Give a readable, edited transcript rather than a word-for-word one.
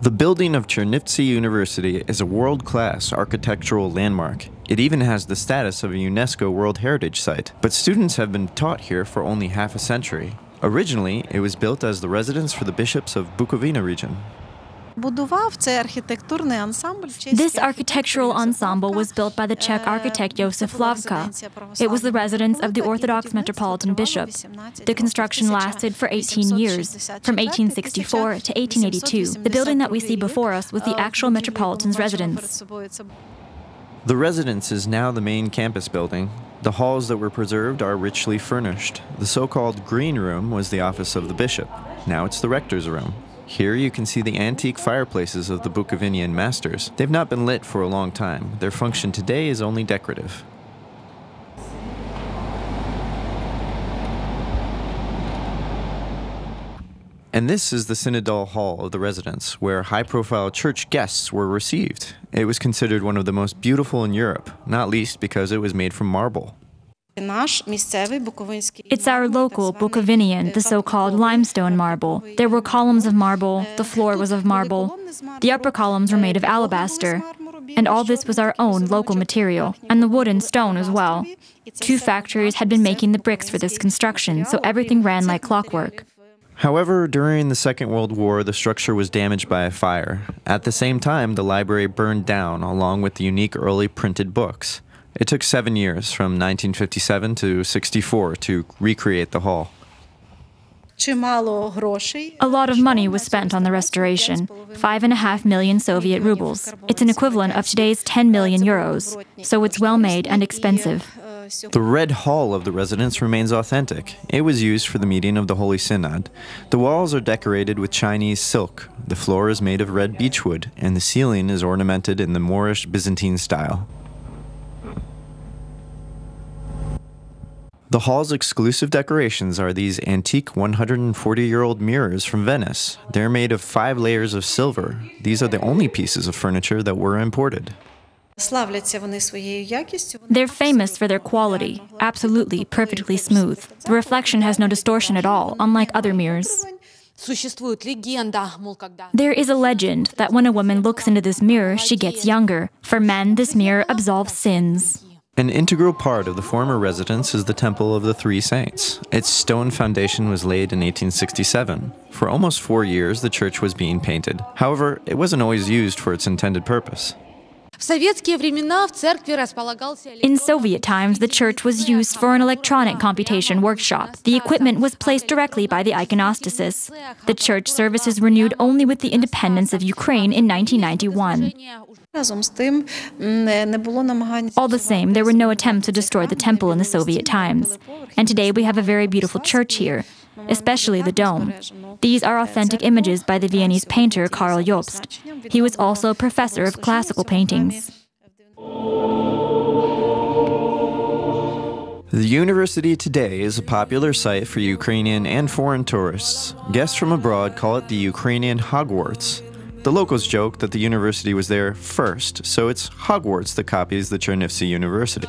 The building of Chernivtsi University is a world-class architectural landmark. It even has the status of a UNESCO World Heritage Site, but students have been taught here for only half a century. Originally, it was built as the residence for the bishops of Bukovina region. This architectural ensemble was built by the Czech architect Josef Hlavka. It was the residence of the Orthodox Metropolitan Bishop. The construction lasted for 18 years, from 1864 to 1882. The building that we see before us was the actual Metropolitan's residence. The residence is now the main campus building. The halls that were preserved are richly furnished. The so-called green room was the office of the bishop. Now it's the rector's room. Here you can see the antique fireplaces of the Bukovinian masters. They've not been lit for a long time. Their function today is only decorative. And this is the Synodal Hall of the residence, where high-profile church guests were received. It was considered one of the most beautiful in Europe, not least because it was made from marble. It's our local Bukovinian, the so-called limestone marble. There were columns of marble, the floor was of marble, the upper columns were made of alabaster, and all this was our own local material, and the wood and stone as well. 2 factories had been making the bricks for this construction, so everything ran like clockwork. However, during the Second World War, the structure was damaged by a fire. At the same time, the library burned down, along with the unique early printed books. It took 7 years, from 1957 to 64, to recreate the hall. A lot of money was spent on the restoration, 5.5 million Soviet rubles. It's an equivalent of today's 10 million euros, so it's well made and expensive. The red hall of the residence remains authentic. It was used for the meeting of the Holy Synod. The walls are decorated with Chinese silk, the floor is made of red beechwood, and the ceiling is ornamented in the Moorish Byzantine style. The hall's exclusive decorations are these antique 140-year-old mirrors from Venice. They're made of 5 layers of silver. These are the only pieces of furniture that were imported. They're famous for their quality, absolutely, perfectly smooth. The reflection has no distortion at all, unlike other mirrors. There is a legend that when a woman looks into this mirror, she gets younger. For men, this mirror absolves sins. An integral part of the former residence is the Temple of the Three Saints. Its stone foundation was laid in 1867. For almost 4 years, the church was being painted. However, it wasn't always used for its intended purpose. In Soviet times, the church was used for an electronic computation workshop. The equipment was placed directly by the iconostasis. The church service is renewed only with the independence of Ukraine in 1991. All the same, there were no attempts to destroy the temple in the Soviet times. And today we have a very beautiful church here, especially the dome. These are authentic images by the Viennese painter Karl Jobst. He was also a professor of classical paintings. The university today is a popular site for Ukrainian and foreign tourists. Guests from abroad call it the Ukrainian Hogwarts. The locals joke that the university was there first, so it's Hogwarts that copies the Chernivtsi University.